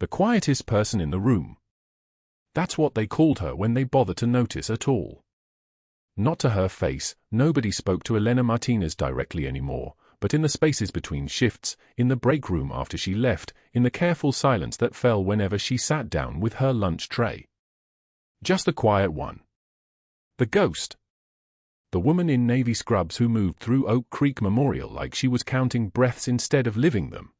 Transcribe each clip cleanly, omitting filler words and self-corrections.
The quietest person in the room. That's what they called her when they bothered to notice at all. Not to her face, nobody spoke to Elena Martinez directly anymore, but in the spaces between shifts, in the break room after she left, in the careful silence that fell whenever she sat down with her lunch tray. Just the quiet one. The ghost. The woman in navy scrubs who moved through Oak Creek Memorial like she was counting breaths instead of living them.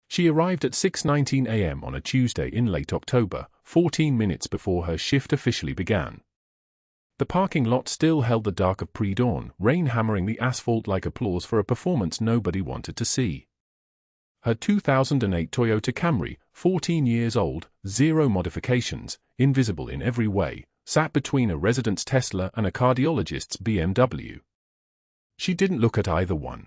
She arrived at 6:19 a.m. on a Tuesday in late October, 14 minutes before her shift officially began. The parking lot still held the dark of pre-dawn, rain hammering the asphalt like applause for a performance nobody wanted to see. Her 2008 Toyota Camry, 14 years old, 0 modifications, invisible in every way, sat between a resident's Tesla and a cardiologist's BMW. She didn't look at either one.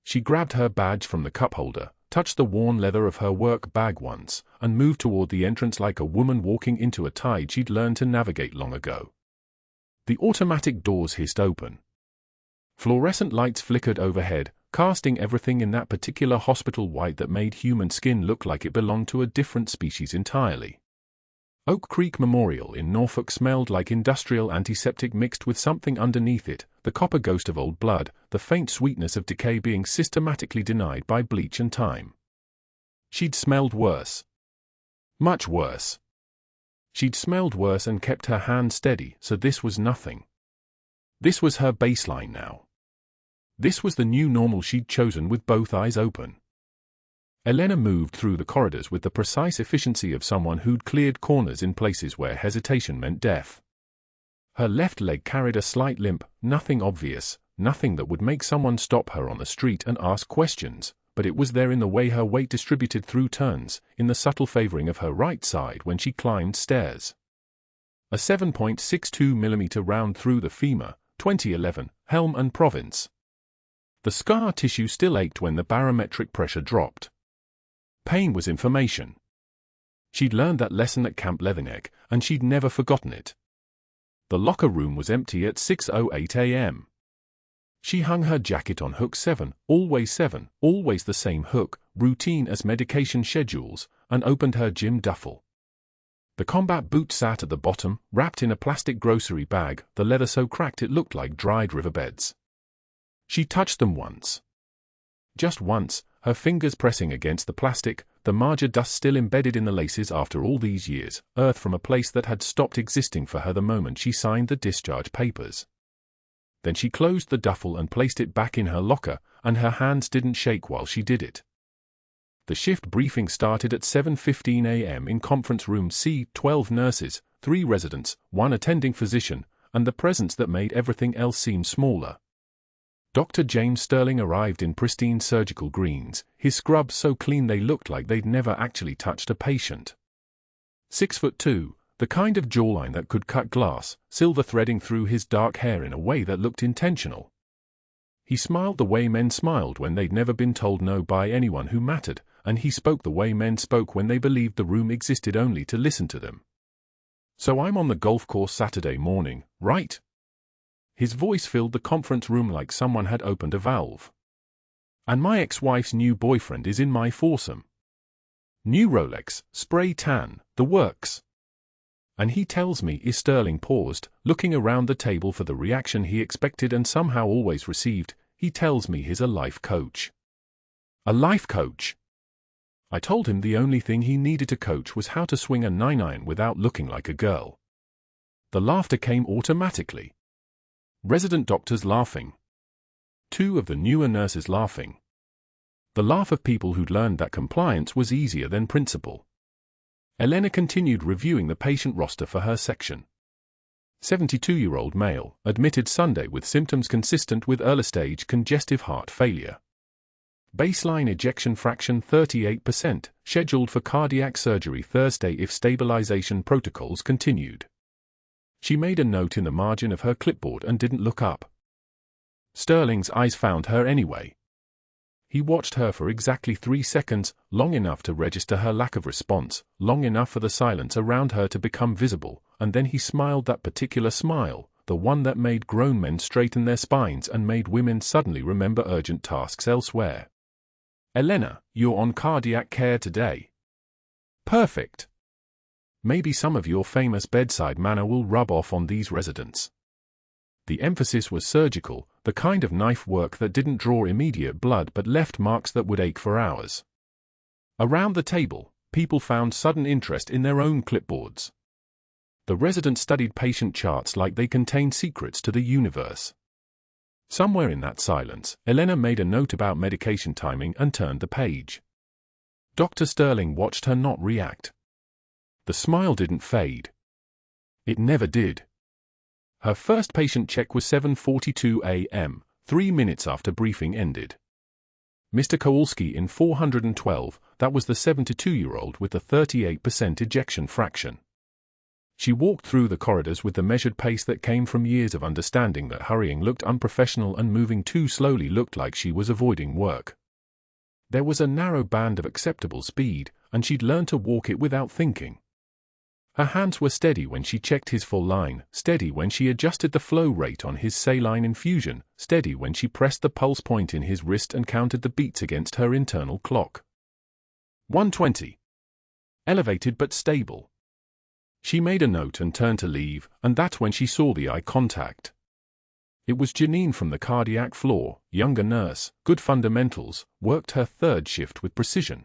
She grabbed her badge from the cup holder, touched the worn leather of her work bag once, and moved toward the entrance like a woman walking into a tide she'd learned to navigate long ago. The automatic doors hissed open. Fluorescent lights flickered overhead, casting everything in that particular hospital white that made human skin look like it belonged to a different species entirely. Oak Creek Memorial in Norfolk smelled like industrial antiseptic mixed with something underneath it, the copper ghost of old blood, the faint sweetness of decay being systematically denied by bleach and time. She'd smelled worse. Much worse. She'd smelled worse and kept her hand steady, so this was nothing. This was her baseline now. This was the new normal she'd chosen with both eyes open. Elena moved through the corridors with the precise efficiency of someone who'd cleared corners in places where hesitation meant death. Her left leg carried a slight limp, nothing obvious, nothing that would make someone stop her on the street and ask questions, but it was there in the way her weight distributed through turns, in the subtle favoring of her right side when she climbed stairs. A 7.62mm round through the femur, 2011, Helm and Province. The scar tissue still ached when the barometric pressure dropped. Pain was information. She'd learned that lesson at Camp Leatherneck, and she'd never forgotten it. The locker room was empty at 6:08 a.m. She hung her jacket on hook 7, always the same hook, routine as medication schedules, and opened her gym duffel. The combat boot sat at the bottom, wrapped in a plastic grocery bag, the leather so cracked it looked like dried riverbeds. She touched them once. Just once, her fingers pressing against the plastic, the Marjah dust still embedded in the laces after all these years, earth from a place that had stopped existing for her the moment she signed the discharge papers. Then she closed the duffel and placed it back in her locker, and her hands didn't shake while she did it. The shift briefing started at 7:15 a.m. in conference room C, 12 nurses, 3 residents, 1 attending physician, and the presence that made everything else seem smaller. Dr. James Sterling arrived in pristine surgical greens, his scrubs so clean they looked like they'd never actually touched a patient. 6'2", the kind of jawline that could cut glass, silver threading through his dark hair in a way that looked intentional. He smiled the way men smiled when they'd never been told no by anyone who mattered, and he spoke the way men spoke when they believed the room existed only to listen to them. "So I'm on the golf course Saturday morning, right?" His voice filled the conference room like someone had opened a valve. "And my ex-wife's new boyfriend is in my foursome. New Rolex, spray tan, the works. And he tells me," Sterling paused, looking around the table for the reaction he expected and somehow always received, "he tells me he's a life coach." "A life coach?" I told him the only thing he needed to coach was how to swing a 9-iron without looking like a girl. The laughter came automatically. Resident doctors laughing. 2 of the newer nurses laughing. The laugh of people who'd learned that compliance was easier than principle. Elena continued reviewing the patient roster for her section. 72-year-old male, admitted Sunday with symptoms consistent with early-stage congestive heart failure. Baseline ejection fraction 38%, scheduled for cardiac surgery Thursday if stabilization protocols continued. She made a note in the margin of her clipboard and didn't look up. Sterling's eyes found her anyway. He watched her for exactly 3 seconds, long enough to register her lack of response, long enough for the silence around her to become visible, and then he smiled that particular smile, the one that made grown men straighten their spines and made women suddenly remember urgent tasks elsewhere. "Elena, you're on cardiac care today." Perfect. Maybe some of your famous bedside manner will rub off on these residents. The emphasis was surgical, the kind of knife work that didn't draw immediate blood but left marks that would ache for hours. Around the table, people found sudden interest in their own clipboards. The residents studied patient charts like they contained secrets to the universe. Somewhere in that silence, Elena made a note about medication timing and turned the page. Dr. Sterling watched her not react. The smile didn't fade. It never did. Her first patient check was 7:42 a.m., 3 minutes after briefing ended. Mr. Kowalski in 412, that was the 72-year-old with the 38% ejection fraction. She walked through the corridors with the measured pace that came from years of understanding that hurrying looked unprofessional and moving too slowly looked like she was avoiding work. There was a narrow band of acceptable speed, and she'd learned to walk it without thinking. Her hands were steady when she checked his full line, steady when she adjusted the flow rate on his saline infusion, steady when she pressed the pulse point in his wrist and counted the beats against her internal clock. 120. Elevated but stable. She made a note and turned to leave, and that's when she saw the eye contact. It was Janine from the cardiac floor, younger nurse, good fundamentals, worked her third shift with precision.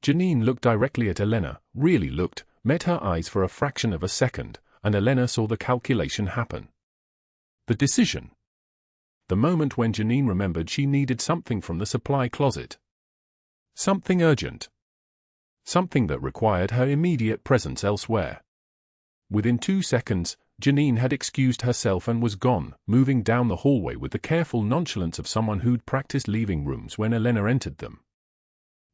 Janine looked directly at Elena, really looked, met her eyes for a fraction of a second, and Elena saw the calculation happen. The decision. The moment when Janine remembered she needed something from the supply closet. Something urgent. Something that required her immediate presence elsewhere. Within 2 seconds, Janine had excused herself and was gone, moving down the hallway with the careful nonchalance of someone who'd practiced leaving rooms when Elena entered them.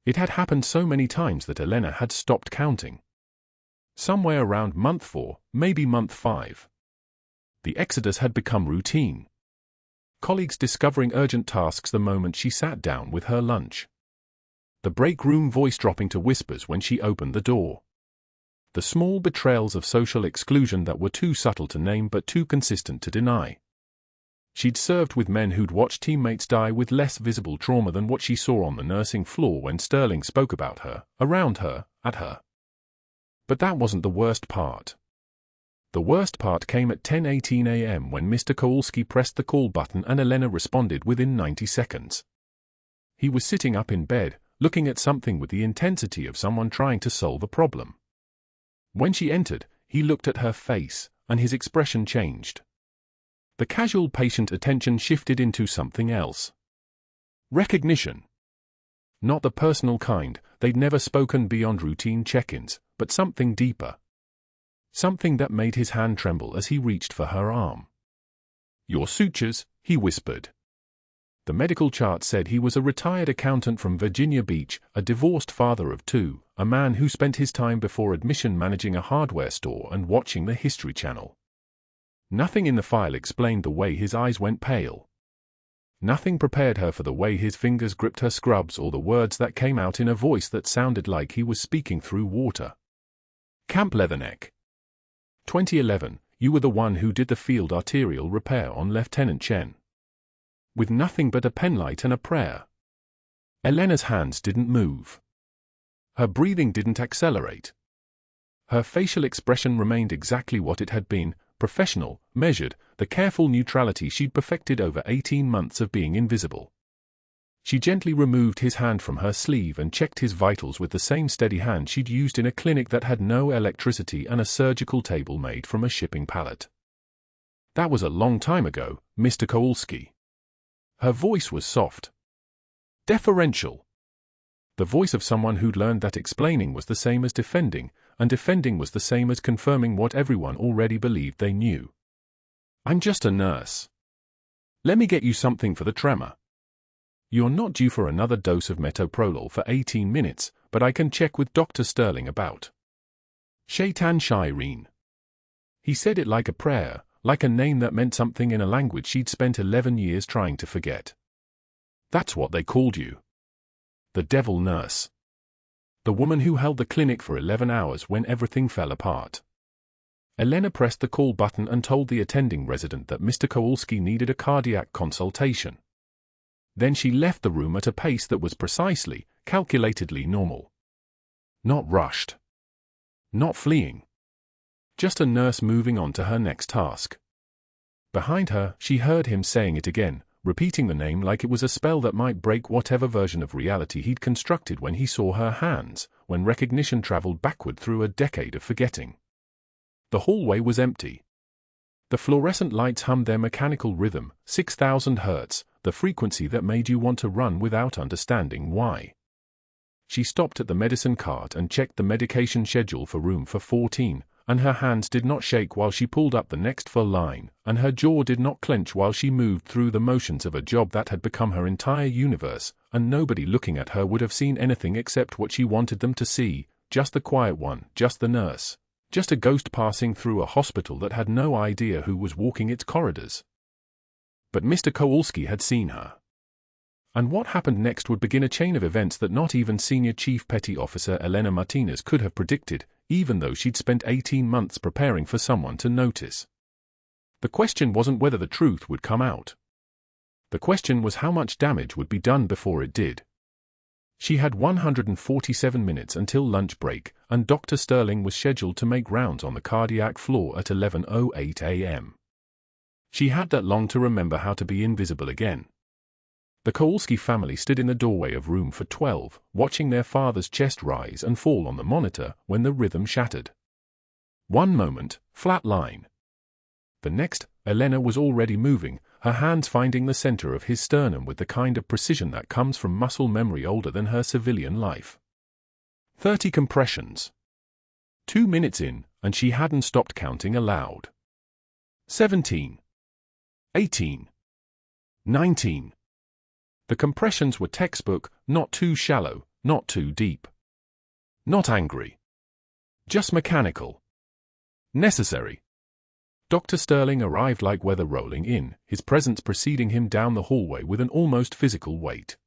It had happened so many times that Elena had stopped counting. Somewhere around month 4, maybe month 5. The exodus had become routine. Colleagues discovering urgent tasks the moment she sat down with her lunch. The break room voice dropping to whispers when she opened the door. The small betrayals of social exclusion that were too subtle to name but too consistent to deny. She'd served with men who'd watched teammates die with less visible trauma than what she saw on the nursing floor when Sterling spoke about her, around her, at her. But that wasn't the worst part. The worst part came at 10:18 a.m. when Mr. Kowalski pressed the call button and Elena responded within 90 seconds. He was sitting up in bed, looking at something with the intensity of someone trying to solve a problem. When she entered, he looked at her face, and his expression changed. The casual patient attention shifted into something else. Recognition. Not the personal kind, they'd never spoken beyond routine check-ins, but something deeper. Something that made his hand tremble as he reached for her arm. "Your sutures," he whispered. The medical chart said he was a retired accountant from Virginia Beach, a divorced father of 2, a man who spent his time before admission managing a hardware store and watching the History Channel. Nothing in the file explained the way his eyes went pale. Nothing prepared her for the way his fingers gripped her scrubs or the words that came out in a voice that sounded like he was speaking through water. "Camp Leatherneck. 2011, you were the one who did the field arterial repair on Lieutenant Chen. With nothing but a penlight and a prayer." Elena's hands didn't move. Her breathing didn't accelerate. Her facial expression remained exactly what it had been, professional, measured, the careful neutrality she'd perfected over 18 months of being invisible. She gently removed his hand from her sleeve and checked his vitals with the same steady hand she'd used in a clinic that had no electricity and a surgical table made from a shipping pallet. "That was a long time ago, Mr. Kowalski." Her voice was soft. Deferential. The voice of someone who'd learned that explaining was the same as defending, and defending was the same as confirming what everyone already believed they knew. "I'm just a nurse. Let me get you something for the tremor. You're not due for another dose of metoprolol for 18 minutes, but I can check with Dr. Sterling about Shaitan Shireen." He said it like a prayer, like a name that meant something in a language she'd spent 11 years trying to forget. "That's what they called you. The devil nurse. The woman who held the clinic for 11 hours when everything fell apart." Elena pressed the call button and told the attending resident that Mr. Kowalski needed a cardiac consultation. Then she left the room at a pace that was precisely, calculatedly normal. Not rushed. Not fleeing. Just a nurse moving on to her next task. Behind her, she heard him saying it again, repeating the name like it was a spell that might break whatever version of reality he'd constructed when he saw her hands, when recognition traveled backward through a decade of forgetting. The hallway was empty. The fluorescent lights hummed their mechanical rhythm, 6,000 hertz, the frequency that made you want to run without understanding why. She stopped at the medicine cart and checked the medication schedule for room for 14, and her hands did not shake while she pulled up the next full line, and her jaw did not clench while she moved through the motions of a job that had become her entire universe, and nobody looking at her would have seen anything except what she wanted them to see, just the quiet one, just the nurse, just a ghost passing through a hospital that had no idea who was walking its corridors. But Mr. Kowalski had seen her. And what happened next would begin a chain of events that not even Senior Chief Petty Officer Elena Martinez could have predicted, even though she'd spent 18 months preparing for someone to notice. The question wasn't whether the truth would come out. The question was how much damage would be done before it did. She had 147 minutes until lunch break, and Dr. Sterling was scheduled to make rounds on the cardiac floor at 11:08 a.m. She had that long to remember how to be invisible again. The Kowalski family stood in the doorway of room for 12, watching their father's chest rise and fall on the monitor when the rhythm shattered. One moment, flat line. The next, Elena was already moving, her hands finding the center of his sternum with the kind of precision that comes from muscle memory older than her civilian life. 30 compressions. 2 minutes in, and she hadn't stopped counting aloud. 17. 18. 19. The compressions were textbook, not too shallow, not too deep. Not angry. Just mechanical. Necessary. Dr. Sterling arrived like weather rolling in, his presence preceding him down the hallway with an almost physical weight.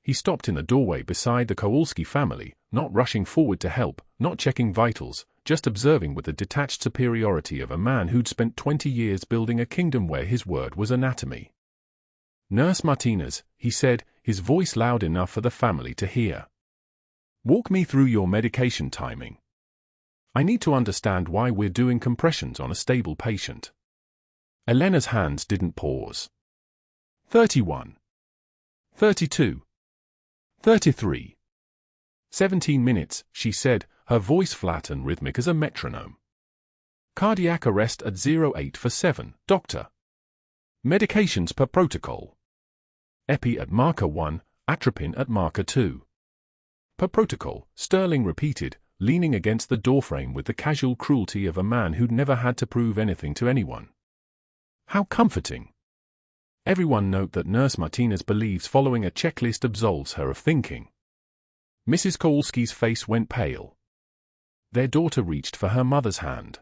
He stopped in the doorway beside the Kowalski family, not rushing forward to help, not checking vitals, just observing with the detached superiority of a man who'd spent 20 years building a kingdom where his word was anatomy. "Nurse Martinez," he said, his voice loud enough for the family to hear. "Walk me through your medication timing. I need to understand why we're doing compressions on a stable patient." Elena's hands didn't pause. 31. 32. 33. 17 minutes, she said, her voice flat and rhythmic as a metronome. "Cardiac arrest at 08 for 7, doctor. Medications per protocol. Epi at marker 1, atropine at marker 2. Per protocol," Sterling repeated, leaning against the doorframe with the casual cruelty of a man who'd never had to prove anything to anyone. How comforting. Everyone note that Nurse Martinez believes following a checklist absolves her of thinking. Mrs. Kowalski's face went pale. Their daughter reached for her mother's hand.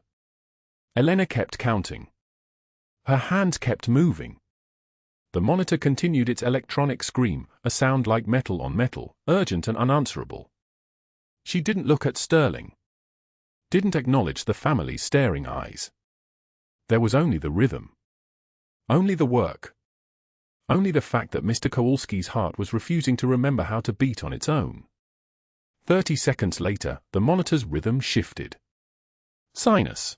Elena kept counting. Her hands kept moving. The monitor continued its electronic scream, a sound like metal on metal, urgent and unanswerable. She didn't look at Sterling. Didn't acknowledge the family's staring eyes. There was only the rhythm. Only the work. Only the fact that Mr. Kowalski's heart was refusing to remember how to beat on its own. 30 seconds later, the monitor's rhythm shifted. Sinus.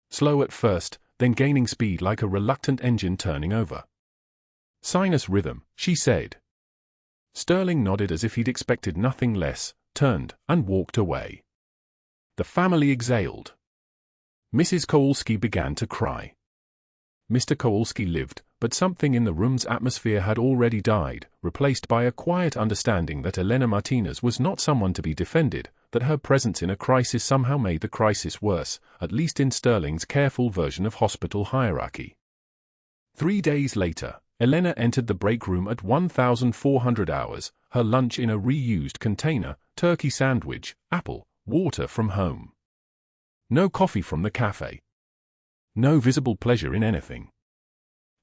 Slow at first, then gaining speed like a reluctant engine turning over. "Sinus rhythm," she said. Sterling nodded as if he'd expected nothing less, turned, and walked away. The family exhaled. Mrs. Kowalski began to cry. Mr. Kowalski lived, but something in the room's atmosphere had already died, replaced by a quiet understanding that Elena Martinez was not someone to be defended, that her presence in a crisis somehow made the crisis worse, at least in Sterling's careful version of hospital hierarchy. 3 days later, Elena entered the break room at 1400 hours, her lunch in a reused container, turkey sandwich, apple, water from home. No coffee from the cafe. No visible pleasure in anything.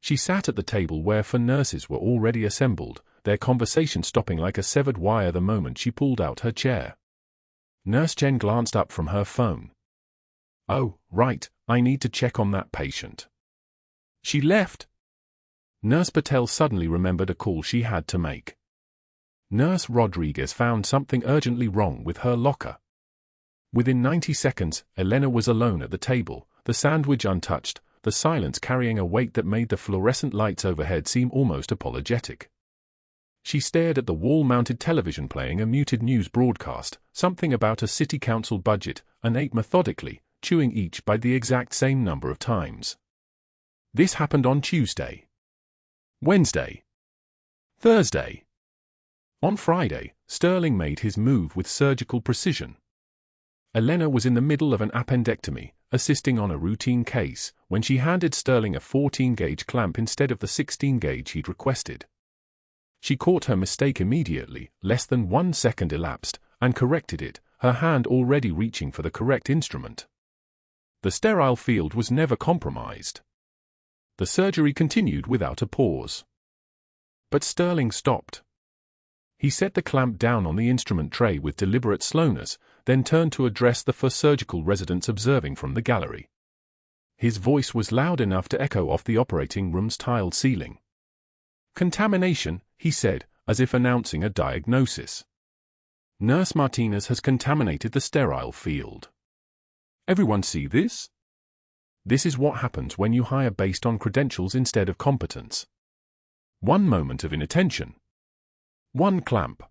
She sat at the table where 4 nurses were already assembled, their conversation stopping like a severed wire the moment she pulled out her chair. Nurse Jen glanced up from her phone. "Oh, right, I need to check on that patient." She left. Nurse Patel suddenly remembered a call she had to make. Nurse Rodriguez found something urgently wrong with her locker. Within 90 seconds, Elena was alone at the table, the sandwich untouched, the silence carrying a weight that made the fluorescent lights overhead seem almost apologetic. She stared at the wall-mounted television playing a muted news broadcast, something about a city council budget, and ate methodically, chewing each bite the exact same number of times. This happened on Tuesday, Wednesday, Thursday. On Friday, Sterling made his move with surgical precision. Elena was in the middle of an appendectomy, assisting on a routine case, when she handed Sterling a 14-gauge clamp instead of the 16-gauge he'd requested. She caught her mistake immediately, less than 1 second elapsed, and corrected it, her hand already reaching for the correct instrument. The sterile field was never compromised. The surgery continued without a pause. But Sterling stopped. He set the clamp down on the instrument tray with deliberate slowness, then turned to address the surgical residents observing from the gallery. His voice was loud enough to echo off the operating room's tiled ceiling. "Contamination," he said, as if announcing a diagnosis. "Nurse Martinez has contaminated the sterile field. Everyone see this? This is what happens when you hire based on credentials instead of competence. One moment of inattention. One clamp.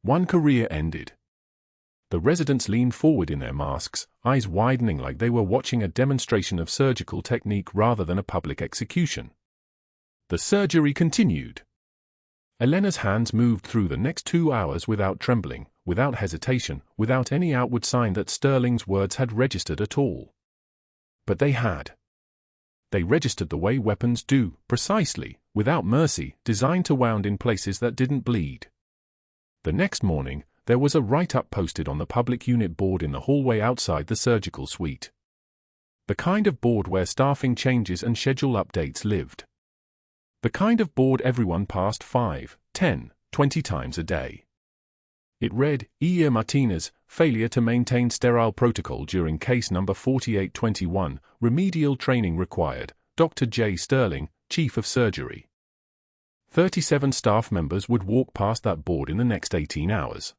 One career ended." The residents leaned forward in their masks, eyes widening like they were watching a demonstration of surgical technique rather than a public execution. The surgery continued. Elena's hands moved through the next 2 hours without trembling, without hesitation, without any outward sign that Sterling's words had registered at all. But they had. They registered the way weapons do, precisely, without mercy, designed to wound in places that didn't bleed. The next morning, there was a write-up posted on the public unit board in the hallway outside the surgical suite. The kind of board where staffing changes and schedule updates lived. The kind of board everyone passed 5, 10, 20 times a day. It read, Elena Martinez, failure to maintain sterile protocol during case number 4821, remedial training required, Dr. J. Sterling, Chief of Surgery. 37 staff members would walk past that board in the next 18 hours.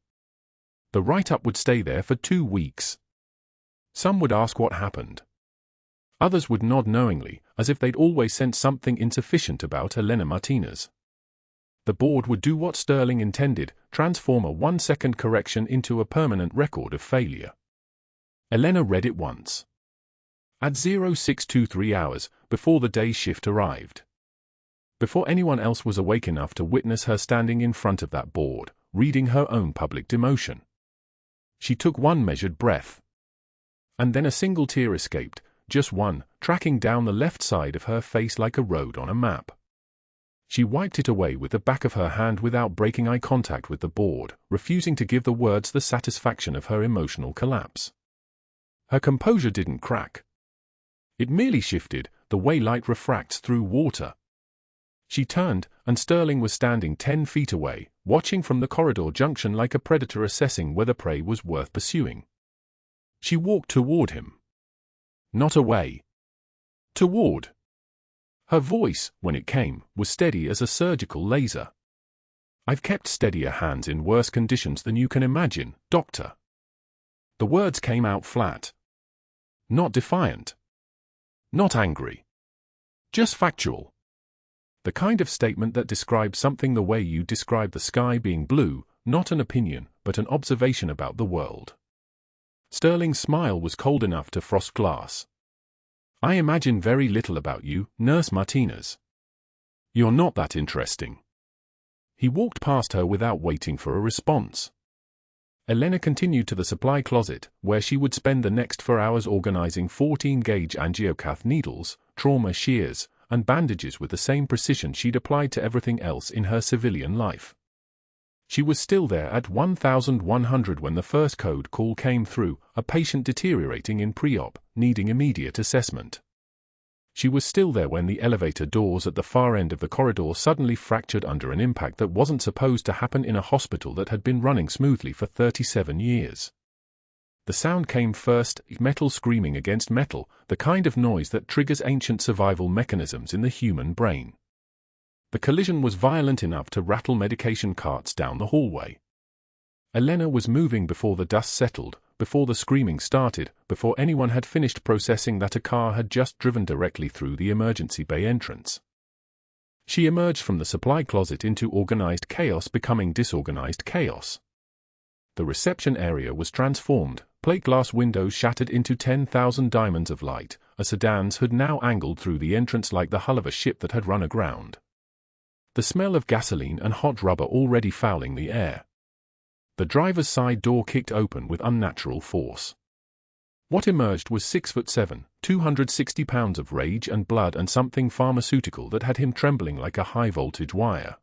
The write-up would stay there for 2 weeks. Some would ask what happened. Others would nod knowingly, as if they'd always sensed something insufficient about Elena Martinez. The board would do what Sterling intended, transform a 1-second correction into a permanent record of failure. Elena read it once. At 0623 hours, before the day's shift arrived. Before anyone else was awake enough to witness her standing in front of that board, reading her own public demotion. She took one measured breath. And then a single tear escaped, just one, tracking down the left side of her face like a road on a map. She wiped it away with the back of her hand without breaking eye contact with the board, refusing to give the words the satisfaction of her emotional collapse. Her composure didn't crack. It merely shifted, the way light refracts through water. She turned, and Sterling was standing 10 feet away, watching from the corridor junction like a predator assessing whether prey was worth pursuing. She walked toward him. Not away. Toward. Her voice, when it came, was steady as a surgical laser. "I've kept steadier hands in worse conditions than you can imagine, Doctor." The words came out flat. Not defiant. Not angry. Just factual. The kind of statement that describes something the way you describe the sky being blue, not an opinion, but an observation about the world. Sterling's smile was cold enough to frost glass. "I imagine very little about you, Nurse Martinez. You're not that interesting." He walked past her without waiting for a response. Elena continued to the supply closet, where she would spend the next 4 hours organizing 14-gauge angiocath needles, trauma shears, and bandages with the same precision she'd applied to everything else in her civilian life. She was still there at 1100 when the first code call came through, a patient deteriorating in pre-op, needing immediate assessment. She was still there when the elevator doors at the far end of the corridor suddenly fractured under an impact that wasn't supposed to happen in a hospital that had been running smoothly for 37 years. The sound came first, metal screaming against metal, the kind of noise that triggers ancient survival mechanisms in the human brain. The collision was violent enough to rattle medication carts down the hallway. Elena was moving before the dust settled, before the screaming started, before anyone had finished processing that a car had just driven directly through the emergency bay entrance. She emerged from the supply closet into organized chaos, becoming disorganized chaos. The reception area was transformed, plate glass windows shattered into 10,000 diamonds of light, a sedan's hood now angled through the entrance like the hull of a ship that had run aground. The smell of gasoline and hot rubber already fouling the air. The driver's side door kicked open with unnatural force. What emerged was 6'7", 260 pounds of rage and blood and something pharmaceutical that had him trembling like a high-voltage wire.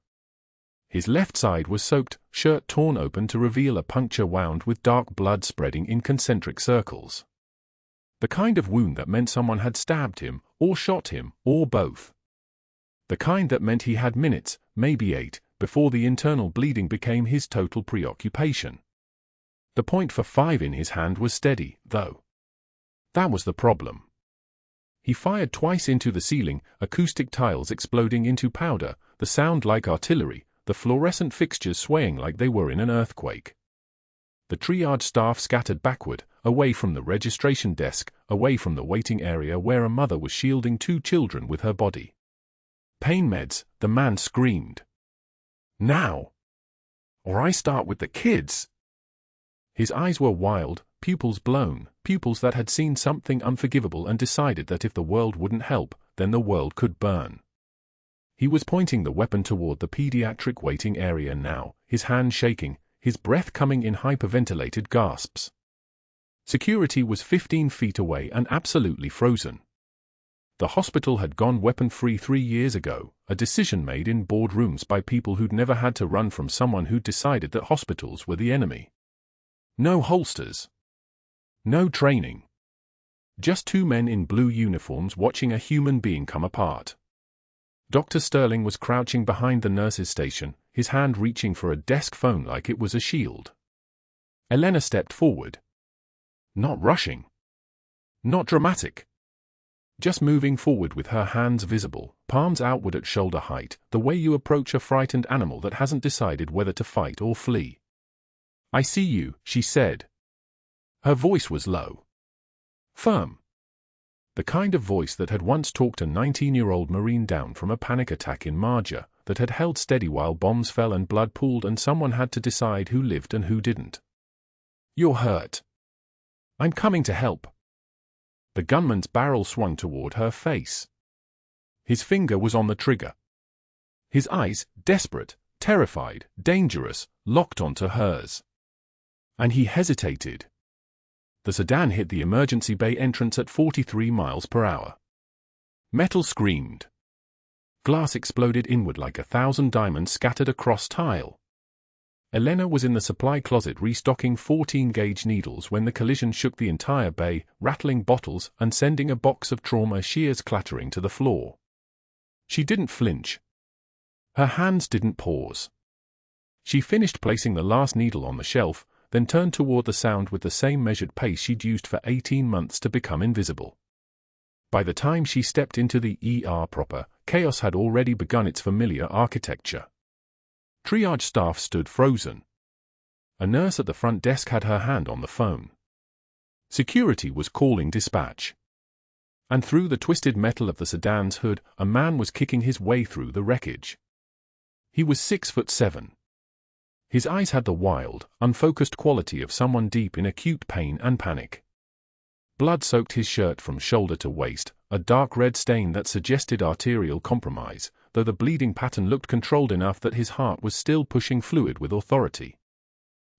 His left side was soaked, shirt torn open to reveal a puncture wound with dark blood spreading in concentric circles. The kind of wound that meant someone had stabbed him, or shot him, or both. The kind that meant he had minutes, maybe 8, before the internal bleeding became his total preoccupation. The .45 in his hand was steady, though. That was the problem. He fired twice into the ceiling, acoustic tiles exploding into powder, the sound like artillery, the fluorescent fixtures swaying like they were in an earthquake. The triage staff scattered backward, away from the registration desk, away from the waiting area where a mother was shielding 2 children with her body. Pain meds, the man screamed. Now! Or I start with the kids! His eyes were wild, pupils blown, pupils that had seen something unforgivable and decided that if the world wouldn't help, then the world could burn. He was pointing the weapon toward the pediatric waiting area now, his hand shaking, his breath coming in hyperventilated gasps. Security was 15 feet away and absolutely frozen. The hospital had gone weapon-free 3 years ago, a decision made in boardrooms by people who'd never had to run from someone who'd decided that hospitals were the enemy. No holsters. No training. Just 2 men in blue uniforms watching a human being come apart. Dr. Sterling was crouching behind the nurse's station, his hand reaching for a desk phone like it was a shield. Elena stepped forward. Not rushing. Not dramatic. Just moving forward with her hands visible, palms outward at shoulder height, the way you approach a frightened animal that hasn't decided whether to fight or flee. I see you, she said. Her voice was low. Firm. The kind of voice that had once talked a 19-year-old Marine down from a panic attack in Marjah, that had held steady while bombs fell and blood pooled and someone had to decide who lived and who didn't. You're hurt. I'm coming to help. The gunman's barrel swung toward her face. His finger was on the trigger. His eyes, desperate, terrified, dangerous, locked onto hers. And he hesitated. The sedan hit the emergency bay entrance at 43 miles per hour. Metal screamed. Glass exploded inward like 1,000 diamonds scattered across tile. Elena was in the supply closet restocking 14-gauge needles when the collision shook the entire bay, rattling bottles and sending a box of trauma shears clattering to the floor. She didn't flinch. Her hands didn't pause. She finished placing the last needle on the shelf, then turned toward the sound with the same measured pace she'd used for 18 months to become invisible. By the time she stepped into the ER proper, chaos had already begun its familiar architecture. Triage staff stood frozen. A nurse at the front desk had her hand on the phone. Security was calling dispatch. And through the twisted metal of the sedan's hood, a man was kicking his way through the wreckage. He was 6'7". His eyes had the wild, unfocused quality of someone deep in acute pain and panic. Blood soaked his shirt from shoulder to waist, a dark red stain that suggested arterial compromise, though the bleeding pattern looked controlled enough that his heart was still pushing fluid with authority.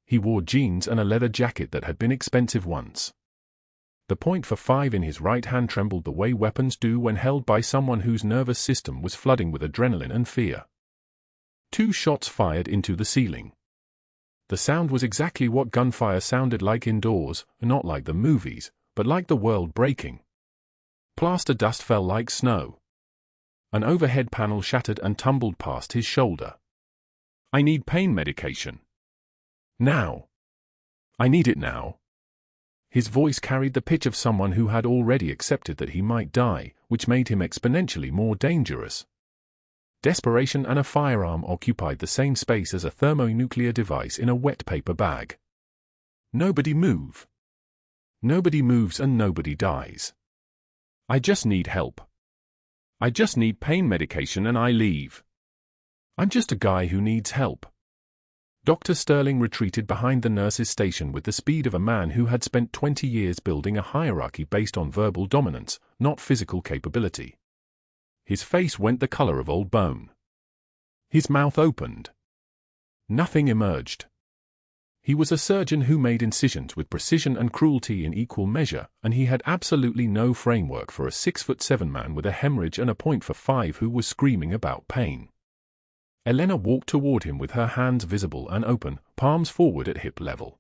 He wore jeans and a leather jacket that had been expensive once. The .45 in his right hand trembled the way weapons do when held by someone whose nervous system was flooding with adrenaline and fear. 2 shots fired into the ceiling. The sound was exactly what gunfire sounded like indoors, not like the movies, but like the world breaking. Plaster dust fell like snow. An overhead panel shattered and tumbled past his shoulder. I need pain medication. Now. I need it now. His voice carried the pitch of someone who had already accepted that he might die, which made him exponentially more dangerous. Desperation and a firearm occupied the same space as a thermonuclear device in a wet paper bag. Nobody move. Nobody moves and nobody dies. I just need help. I just need pain medication and I leave. I'm just a guy who needs help. Dr. Sterling retreated behind the nurse's station with the speed of a man who had spent 20 years building a hierarchy based on verbal dominance, not physical capability. His face went the color of old bone. His mouth opened. Nothing emerged. He was a surgeon who made incisions with precision and cruelty in equal measure, and he had absolutely no framework for a 6'7" man with a hemorrhage and a .45 who was screaming about pain. Elena walked toward him with her hands visible and open, palms forward at hip level.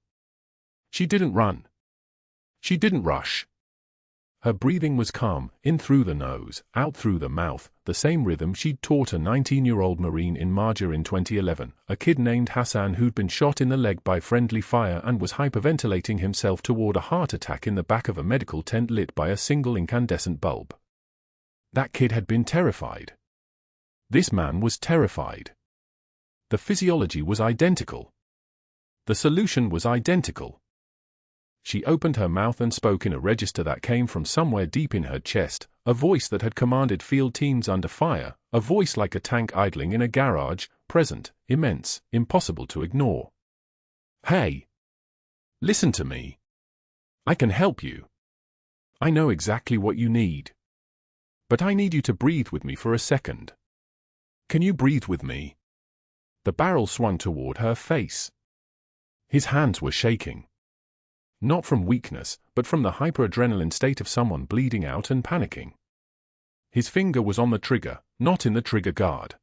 She didn't run. She didn't rush. Her breathing was calm, in through the nose, out through the mouth, the same rhythm she'd taught a 19-year-old Marine in Marjah in 2011, a kid named Hassan who'd been shot in the leg by friendly fire and was hyperventilating himself toward a heart attack in the back of a medical tent lit by a single incandescent bulb. That kid had been terrified. This man was terrified. The physiology was identical. The solution was identical. She opened her mouth and spoke in a register that came from somewhere deep in her chest, a voice that had commanded field teams under fire, a voice like a tank idling in a garage, present, immense, impossible to ignore. Hey! Listen to me. I can help you. I know exactly what you need. But I need you to breathe with me for a second. Can you breathe with me? The barrel swung toward her face. His hands were shaking. Not from weakness, but from the hyperadrenaline state of someone bleeding out and panicking. His finger was on the trigger, not in the trigger guard.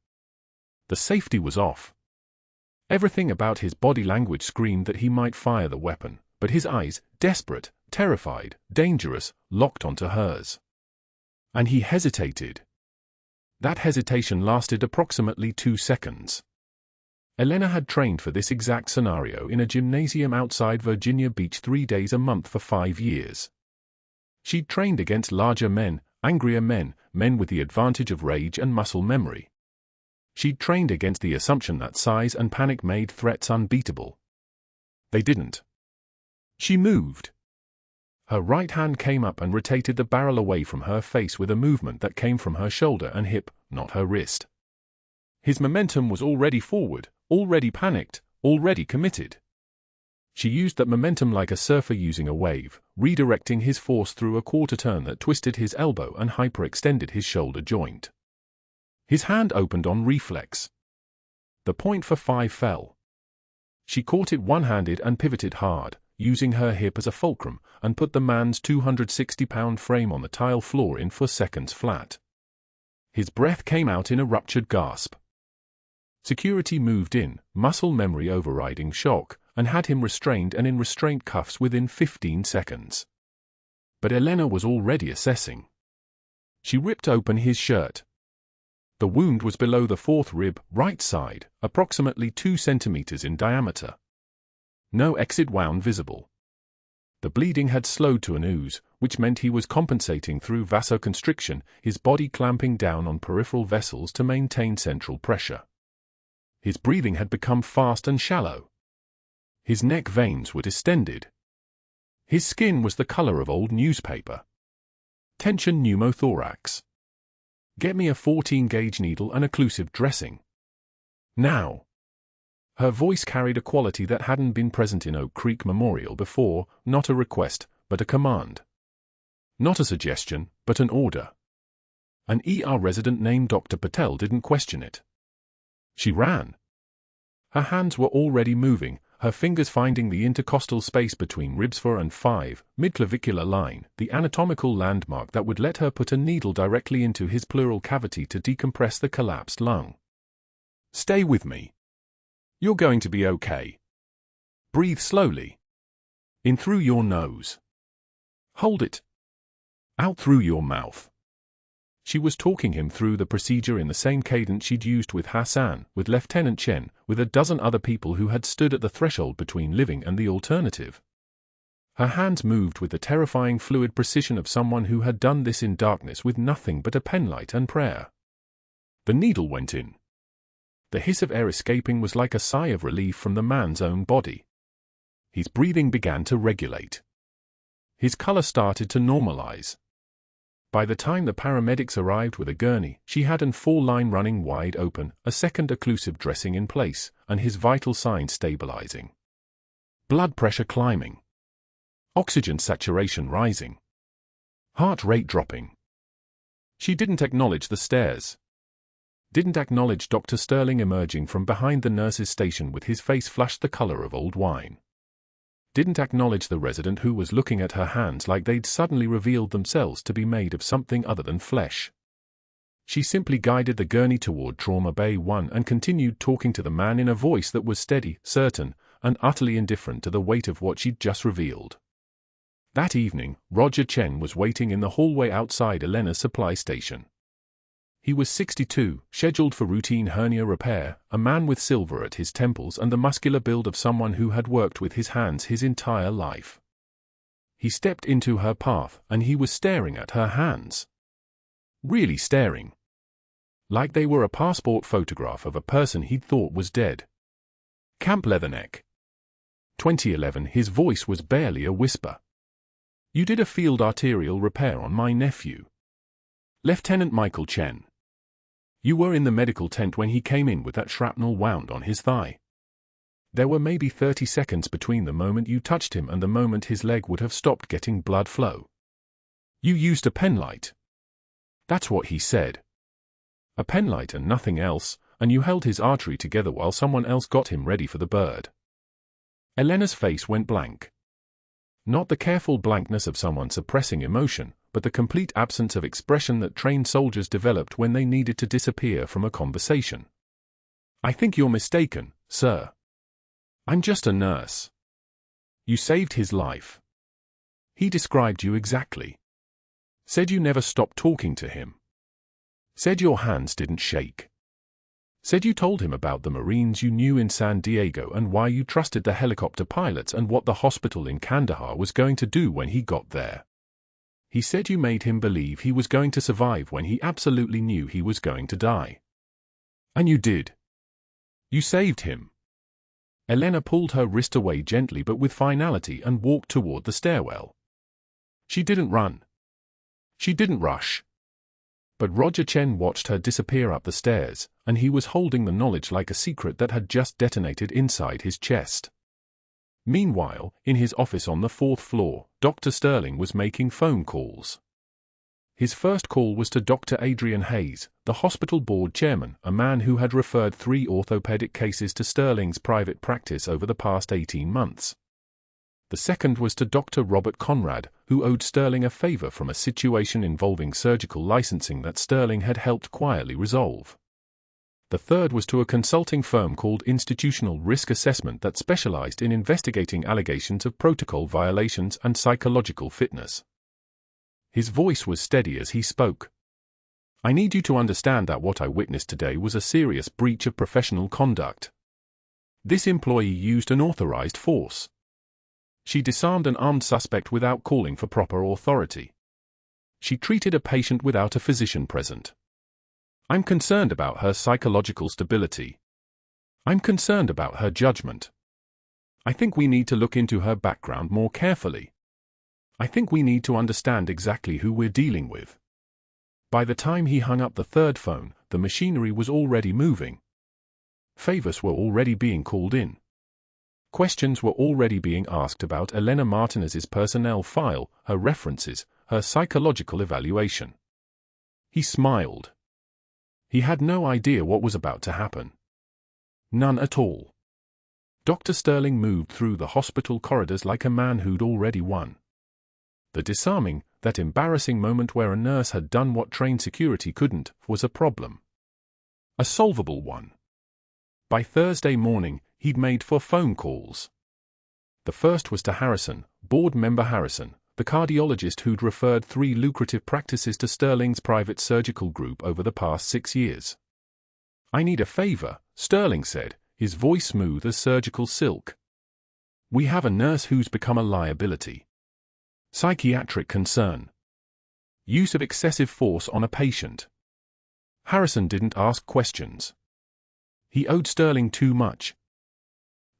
The safety was off. Everything about his body language screamed that he might fire the weapon, but his eyes, desperate, terrified, dangerous, locked onto hers. And he hesitated. That hesitation lasted approximately 2 seconds. Elena had trained for this exact scenario in a gymnasium outside Virginia Beach 3 days a month for 5 years. She'd trained against larger men, angrier men, men with the advantage of rage and muscle memory. She'd trained against the assumption that size and panic made threats unbeatable. They didn't. She moved. Her right hand came up and rotated the barrel away from her face with a movement that came from her shoulder and hip, not her wrist. His momentum was already forward, already panicked, already committed. She used that momentum like a surfer using a wave, redirecting his force through a quarter turn that twisted his elbow and hyperextended his shoulder joint. His hand opened on reflex. The .45 fell. She caught it one-handed and pivoted hard, using her hip as a fulcrum, and put the man's 260-pound frame on the tile floor in for seconds flat. His breath came out in a ruptured gasp. Security moved in, muscle memory overriding shock, and had him restrained and in restraint cuffs within 15 seconds. But Elena was already assessing. She ripped open his shirt. The wound was below the fourth rib, right side, approximately 2 centimeters in diameter. No exit wound visible. The bleeding had slowed to an ooze, which meant he was compensating through vasoconstriction, his body clamping down on peripheral vessels to maintain central pressure. His breathing had become fast and shallow. His neck veins were distended. His skin was the color of old newspaper. Tension pneumothorax. Get me a 14-gauge needle and occlusive dressing. Now. Her voice carried a quality that hadn't been present in Oak Creek Memorial before, not a request, but a command. Not a suggestion, but an order. An ER resident named Dr. Patel didn't question it. She ran. Her hands were already moving, her fingers finding the intercostal space between ribs 4 and 5, midclavicular line, the anatomical landmark that would let her put a needle directly into his pleural cavity to decompress the collapsed lung. Stay with me. You're going to be okay. Breathe slowly. In through your nose. Hold it. Out through your mouth. She was talking him through the procedure in the same cadence she'd used with Hassan, with Lieutenant Chen, with a dozen other people who had stood at the threshold between living and the alternative. Her hands moved with the terrifying fluid precision of someone who had done this in darkness with nothing but a penlight and prayer. The needle went in. The hiss of air escaping was like a sigh of relief from the man's own body. His breathing began to regulate. His color started to normalize. By the time the paramedics arrived with a gurney, she had an full line running wide open, a second occlusive dressing in place, and his vital signs stabilizing. Blood pressure climbing. Oxygen saturation rising. Heart rate dropping. She didn't acknowledge the stares. Didn't acknowledge Dr. Sterling emerging from behind the nurse's station with his face flushed the color of old wine. Didn't acknowledge the resident who was looking at her hands like they'd suddenly revealed themselves to be made of something other than flesh. She simply guided the gurney toward Trauma Bay 1 and continued talking to the man in a voice that was steady, certain, and utterly indifferent to the weight of what she'd just revealed. That evening, Marjah Chen was waiting in the hallway outside Elena's supply station. He was 62, scheduled for routine hernia repair, a man with silver at his temples and the muscular build of someone who had worked with his hands his entire life. He stepped into her path, and he was staring at her hands. Really staring. Like they were a passport photograph of a person he'd thought was dead. Camp Leatherneck. 2011. His voice was barely a whisper. You did a field arterial repair on my nephew. Lieutenant Michael Chen. You were in the medical tent when he came in with that shrapnel wound on his thigh. There were maybe 30 seconds between the moment you touched him and the moment his leg would have stopped getting blood flow. You used a penlight. That's what he said. A penlight and nothing else, and you held his artery together while someone else got him ready for the bird. Elena's face went blank. Not the careful blankness of someone suppressing emotion, but the complete absence of expression that trained soldiers developed when they needed to disappear from a conversation. I think you're mistaken, sir. I'm just a nurse. You saved his life. He described you exactly. Said you never stopped talking to him. Said your hands didn't shake. Said you told him about the Marines you knew in San Diego and why you trusted the helicopter pilots and what the hospital in Kandahar was going to do when he got there. He said you made him believe he was going to survive when he absolutely knew he was going to die. And you did. You saved him. Elena pulled her wrist away gently but with finality and walked toward the stairwell. She didn't run. She didn't rush. But Marjah Chen watched her disappear up the stairs, and he was holding the knowledge like a secret that had just detonated inside his chest. Meanwhile, in his office on the 4th floor, Dr. Sterling was making phone calls. His first call was to Dr. Adrian Hayes, the hospital board chairman, a man who had referred 3 orthopedic cases to Sterling's private practice over the past 18 months. The second was to Dr. Robert Conrad, who owed Sterling a favor from a situation involving surgical licensing that Sterling had helped quietly resolve. The third was to a consulting firm called Institutional Risk Assessment that specialized in investigating allegations of protocol violations and psychological fitness. His voice was steady as he spoke. I need you to understand that what I witnessed today was a serious breach of professional conduct. This employee used unauthorized force. She disarmed an armed suspect without calling for proper authority. She treated a patient without a physician present. I'm concerned about her psychological stability. I'm concerned about her judgment. I think we need to look into her background more carefully. I think we need to understand exactly who we're dealing with. By the time he hung up the third phone, the machinery was already moving. Favors were already being called in. Questions were already being asked about Elena Martinez's personnel file, her references, her psychological evaluation. He smiled. He had no idea what was about to happen. None at all. Dr. Sterling moved through the hospital corridors like a man who'd already won. The disarming, that embarrassing moment where a nurse had done what trained security couldn't, was a problem. A solvable one. By Thursday morning, he'd made 4 phone calls. The first was to Harrison, board member Harrison, the cardiologist who'd referred 3 lucrative practices to Sterling's private surgical group over the past 6 years. I need a favor, Sterling said, his voice smooth as surgical silk. We have a nurse who's become a liability. Psychiatric concern. Use of excessive force on a patient. Harrison didn't ask questions. He owed Sterling too much.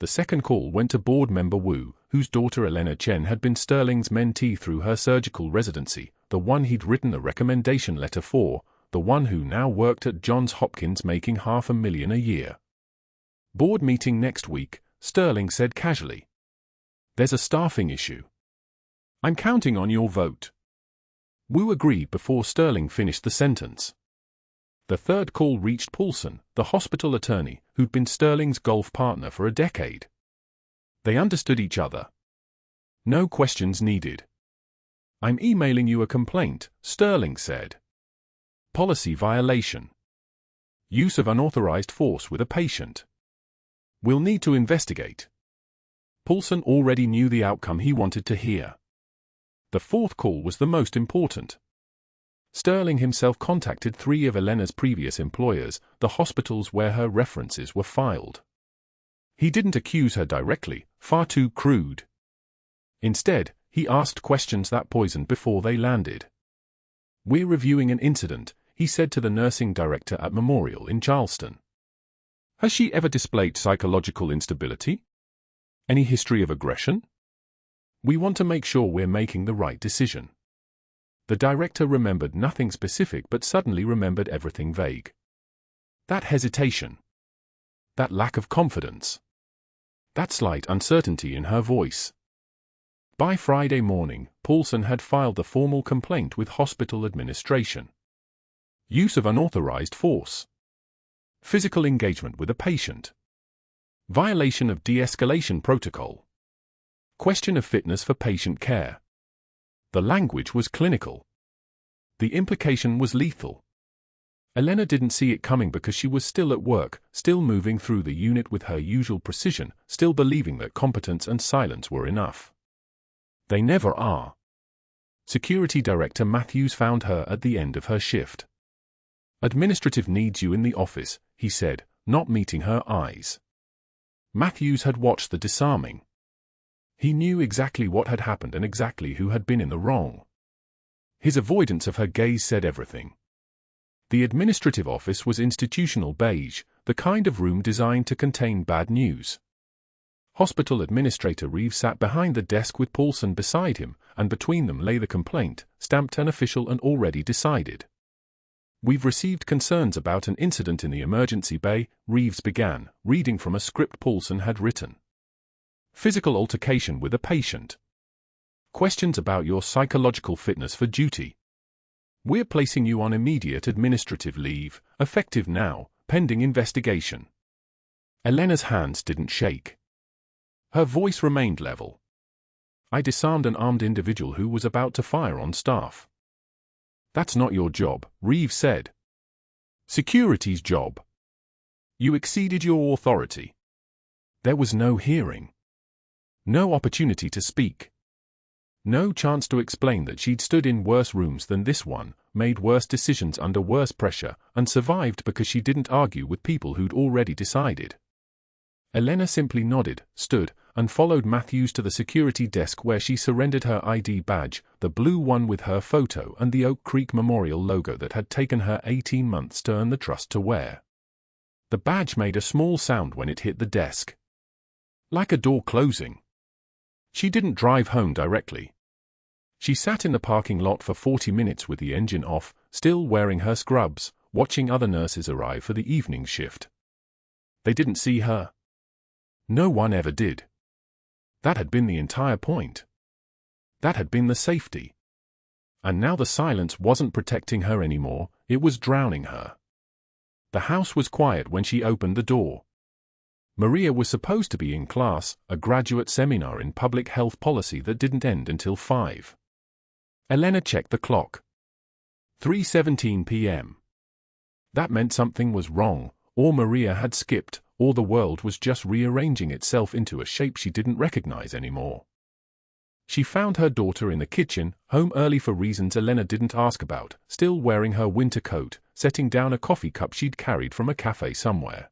The second call went to board member Wu, whose daughter Elena Chen had been Sterling's mentee through her surgical residency, the one he'd written the recommendation letter for, the one who now worked at Johns Hopkins making $500,000 a year. Board meeting next week, Sterling said casually. There's a staffing issue. I'm counting on your vote. Wu agreed before Sterling finished the sentence. The third call reached Paulson, the hospital attorney, who'd been Sterling's golf partner for a decade. They understood each other. No questions needed. I'm emailing you a complaint, Sterling said. Policy violation. Use of unauthorized force with a patient. We'll need to investigate. Paulson already knew the outcome he wanted to hear. The fourth call was the most important. Sterling himself contacted 3 of Elena's previous employers, the hospitals where her references were filed. He didn't accuse her directly, far too crude. Instead, he asked questions that poisoned before they landed. We're reviewing an incident, he said to the nursing director at Memorial in Charleston. Has she ever displayed psychological instability? Any history of aggression? We want to make sure we're making the right decision. The director remembered nothing specific but suddenly remembered everything vague. That hesitation. That lack of confidence. That slight uncertainty in her voice. By Friday morning, Paulson had filed the formal complaint with hospital administration. Use of unauthorized force. Physical engagement with a patient. Violation of de-escalation protocol. Question of fitness for patient care. The language was clinical. The implication was lethal. Elena didn't see it coming because she was still at work, still moving through the unit with her usual precision, still believing that competence and silence were enough. They never are. Security Director Matthews found her at the end of her shift. Administrative needs you in the office, he said, not meeting her eyes. Matthews had watched the disarming. He knew exactly what had happened and exactly who had been in the wrong. His avoidance of her gaze said everything. The administrative office was institutional beige, the kind of room designed to contain bad news. Hospital Administrator Reeves sat behind the desk with Paulson beside him, and between them lay the complaint, stamped and official and already decided. We've received concerns about an incident in the emergency bay, Reeves began, reading from a script Paulson had written. Physical altercation with a patient. Questions about your psychological fitness for duty. We're placing you on immediate administrative leave, effective now, pending investigation. Elena's hands didn't shake. Her voice remained level. I disarmed an armed individual who was about to fire on staff. That's not your job, Reeves said. Security's job. You exceeded your authority. There was no hearing. No opportunity to speak. No chance to explain that she'd stood in worse rooms than this one, made worse decisions under worse pressure, and survived because she didn't argue with people who'd already decided. Elena simply nodded, stood, and followed Matthews to the security desk where she surrendered her ID badge, the blue one with her photo and the Oak Creek Memorial logo that had taken her 18 months to earn the trust to wear. The badge made a small sound when it hit the desk. Like a door closing. She didn't drive home directly. She sat in the parking lot for 40 minutes with the engine off, still wearing her scrubs, watching other nurses arrive for the evening shift. They didn't see her. No one ever did. That had been the entire point. That had been the safety. And now the silence wasn't protecting her anymore, it was drowning her. The house was quiet when she opened the door. Marjah was supposed to be in class, a graduate seminar in public health policy that didn't end until 5. Elena checked the clock. 3:17 p.m. That meant something was wrong, or Marjah had skipped, or the world was just rearranging itself into a shape she didn't recognize anymore. She found her daughter in the kitchen, home early for reasons Elena didn't ask about, still wearing her winter coat, setting down a coffee cup she'd carried from a cafe somewhere.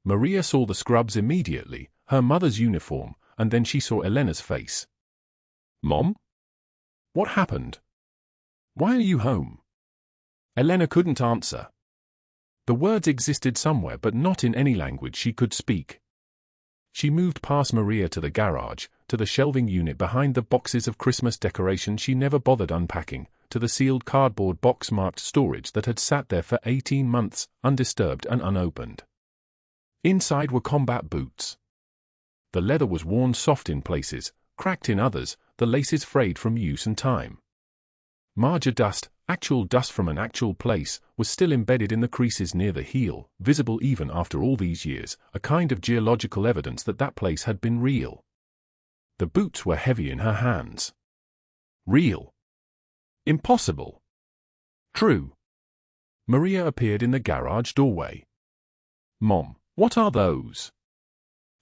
Marjah saw the scrubs immediately, her mother's uniform, and then she saw Elena's face. Mom? What happened? Why are you home? Elena couldn't answer. The words existed somewhere but not in any language she could speak. She moved past Marjah to the garage, to the shelving unit behind the boxes of Christmas decorations she never bothered unpacking, to the sealed cardboard box marked storage that had sat there for 18 months, undisturbed and unopened. Inside were combat boots. The leather was worn soft in places, cracked in others, the laces frayed from use and time. Marjah dust, actual dust from an actual place, was still embedded in the creases near the heel, visible even after all these years, a kind of geological evidence that that place had been real. The boots were heavy in her hands. Real. Impossible. True. Marjah appeared in the garage doorway. "Mom, what are those?"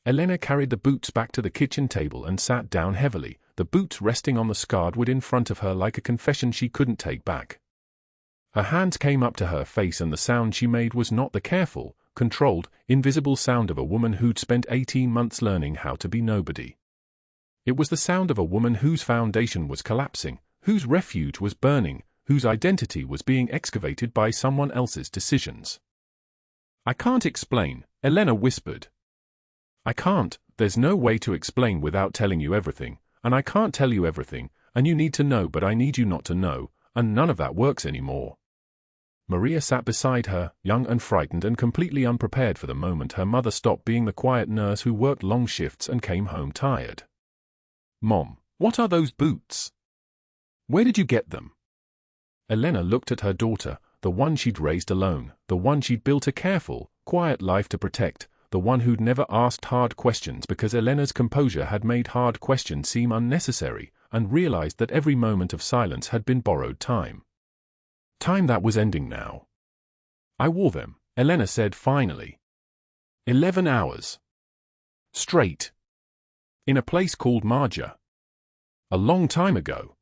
Elena carried the boots back to the kitchen table and sat down heavily, the boots resting on the scarred wood in front of her like a confession she couldn't take back. Her hands came up to her face and the sound she made was not the careful, controlled, invisible sound of a woman who'd spent 18 months learning how to be nobody. It was the sound of a woman whose foundation was collapsing, whose refuge was burning, whose identity was being excavated by someone else's decisions. "I can't explain," Elena whispered. "I can't, there's no way to explain without telling you everything, and I can't tell you everything, and you need to know but I need you not to know, and none of that works anymore." Marjah sat beside her, young and frightened and completely unprepared for the moment her mother stopped being the quiet nurse who worked long shifts and came home tired. "Mom, what are those boots? Where did you get them?" Elena looked at her daughter, the one she'd raised alone, the one she'd built a careful, quiet life to protect, the one who'd never asked hard questions because Elena's composure had made hard questions seem unnecessary, and realized that every moment of silence had been borrowed time. Time that was ending now. "I wore them," Elena said finally. 11 hours. Straight. In a place called Marjah. A long time ago.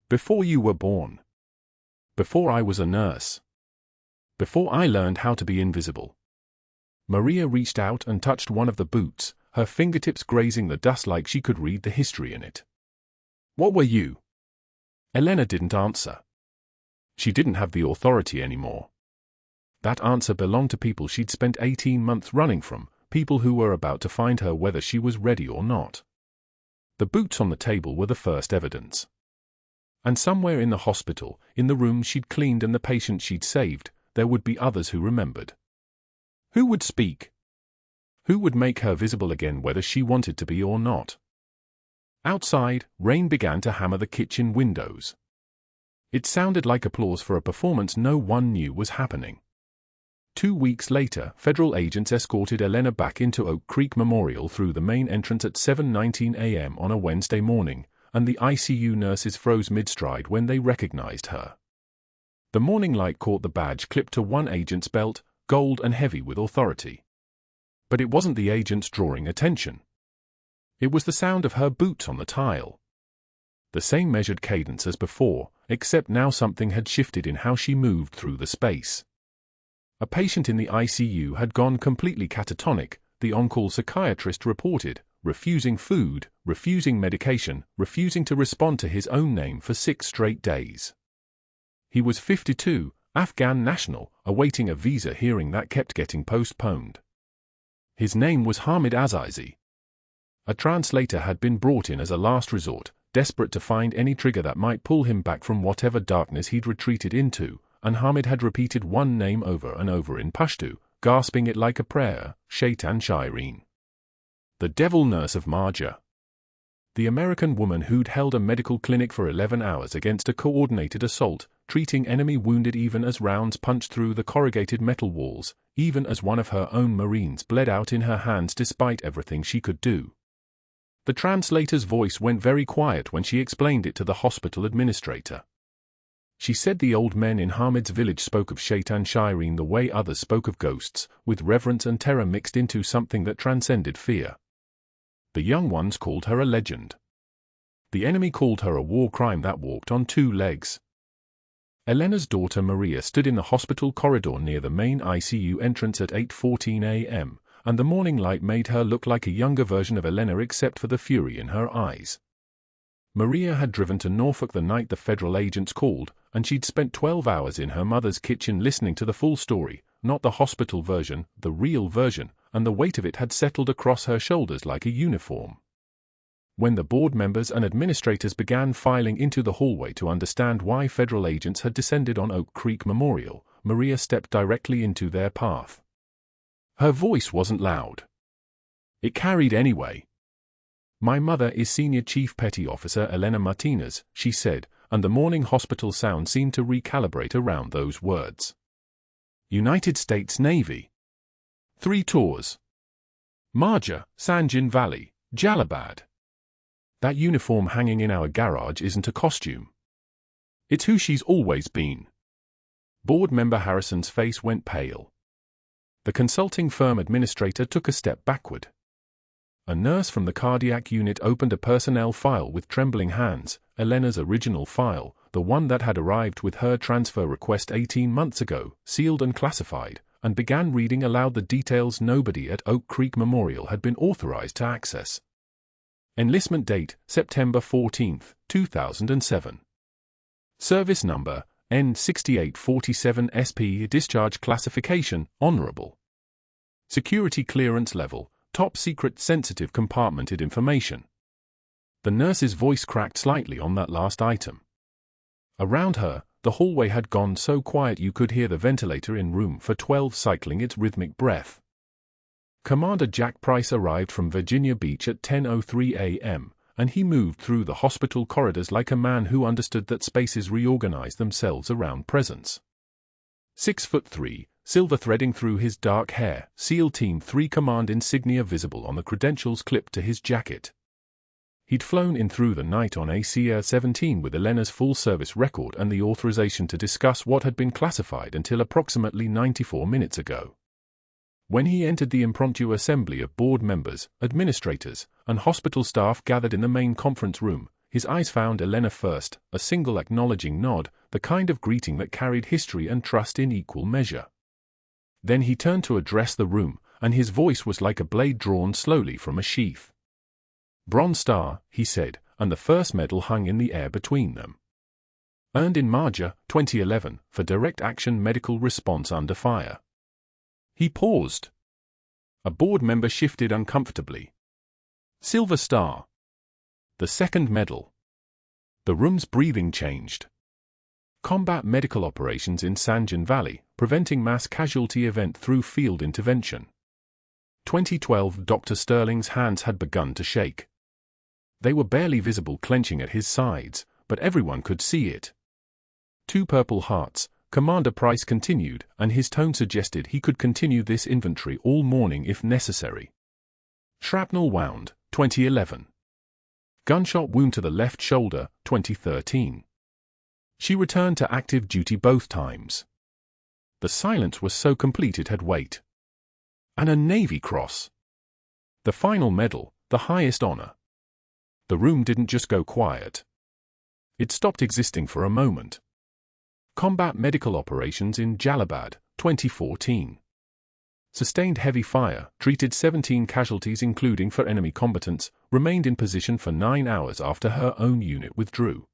Before you were born. Before I was a nurse. Before I learned how to be invisible." Marjah reached out and touched one of the boots, her fingertips grazing the dust like she could read the history in it. "What were you?" Elena didn't answer. She didn't have the authority anymore. That answer belonged to people she'd spent 18 months running from, people who were about to find her whether she was ready or not. The boots on the table were the first evidence. And somewhere in the hospital, in the room she'd cleaned and the patient she'd saved, there would be others who remembered. Who would speak? Who would make her visible again whether she wanted to be or not? Outside, rain began to hammer the kitchen windows. It sounded like applause for a performance no one knew was happening. 2 weeks later, federal agents escorted Elena back into Oak Creek Memorial through the main entrance at 7:19 a.m. on a Wednesday morning, and the ICU nurses froze mid-stride when they recognized her. The morning light caught the badge clipped to one agent's belt, gold and heavy with authority. But it wasn't the agents drawing attention. It was the sound of her boots on the tile. The same measured cadence as before, except now something had shifted in how she moved through the space. A patient in the ICU had gone completely catatonic, the on-call psychiatrist reported, refusing food, refusing medication, refusing to respond to his own name for 6 straight days. He was 52, Afghan national, awaiting a visa hearing that kept getting postponed. His name was Hamid Azizi. A translator had been brought in as a last resort, desperate to find any trigger that might pull him back from whatever darkness he'd retreated into, and Hamid had repeated one name over and over in Pashto, gasping it like a prayer, Shaitan Shireen. The devil nurse of Marjah. The American woman who'd held a medical clinic for 11 hours against a coordinated assault, treating enemy wounded even as rounds punched through the corrugated metal walls, even as one of her own Marines bled out in her hands despite everything she could do. The translator's voice went very quiet when she explained it to the hospital administrator. She said the old men in Hamid's village spoke of Shaitan Shireen the way others spoke of ghosts, with reverence and terror mixed into something that transcended fear. The young ones called her a legend. The enemy called her a war crime that walked on 2 legs. Elena's daughter Marjah stood in the hospital corridor near the main ICU entrance at 8:14 a.m., and the morning light made her look like a younger version of Elena except for the fury in her eyes. Marjah had driven to Norfolk the night the federal agents called, and she'd spent 12 hours in her mother's kitchen listening to the full story, not the hospital version, the real version, and the weight of it had settled across her shoulders like a uniform. When the board members and administrators began filing into the hallway to understand why federal agents had descended on Oak Creek Memorial, Marjah stepped directly into their path. Her voice wasn't loud. It carried anyway. "My mother is Senior Chief Petty Officer Elena Martinez," she said, and the morning hospital sound seemed to recalibrate around those words. "United States Navy. 3 tours. Marjah, Sanjin Valley, Jalabad. That uniform hanging in our garage isn't a costume. It's who she's always been." Board member Harrison's face went pale. The consulting firm administrator took a step backward. A nurse from the cardiac unit opened a personnel file with trembling hands, Elena's original file, the one that had arrived with her transfer request 18 months ago, sealed and classified, and began reading aloud the details nobody at Oak Creek Memorial had been authorized to access. Enlistment date, September 14, 2007. Service number, N6847SP. Discharge classification, honorable. Security clearance level, top secret sensitive compartmented information. The nurse's voice cracked slightly on that last item. Around her, the hallway had gone so quiet you could hear the ventilator in room for 12 cycling its rhythmic breath. Commander Jack Price arrived from Virginia Beach at 10:03 a.m., and he moved through the hospital corridors like a man who understood that spaces reorganize themselves around presence. 6'3", silver threading through his dark hair, SEAL Team 3 command insignia visible on the credentials clipped to his jacket. He'd flown in through the night on a CR-17 with Elena's full service record and the authorization to discuss what had been classified until approximately 94 minutes ago. When he entered the impromptu assembly of board members, administrators, and hospital staff gathered in the main conference room, his eyes found Elena first, a single acknowledging nod, the kind of greeting that carried history and trust in equal measure. Then he turned to address the room, and his voice was like a blade drawn slowly from a sheath. "Bronze Star," he said, and the first medal hung in the air between them. "Earned in Marjah, 2011, for direct action medical response under fire." He paused. A board member shifted uncomfortably. "Silver Star." The second medal. The room's breathing changed. "Combat medical operations in Sanjin Valley, preventing mass casualty event through field intervention." 2012. Dr. Sterling's hands had begun to shake. They were barely visible, clenching at his sides, but everyone could see it. 2 Purple Hearts, Commander Price continued, and his tone suggested he could continue this inventory all morning if necessary. Shrapnel wound, 2011. Gunshot wound to the left shoulder, 2013. She returned to active duty both times. The silence was so complete it had weight. And a Navy Cross. The final medal, the highest honor. The room didn't just go quiet. It stopped existing for a moment. Combat medical operations in Jalabad, 2014. Sustained heavy fire, treated 17 casualties including for enemy combatants, remained in position for 9 hours after her own unit withdrew.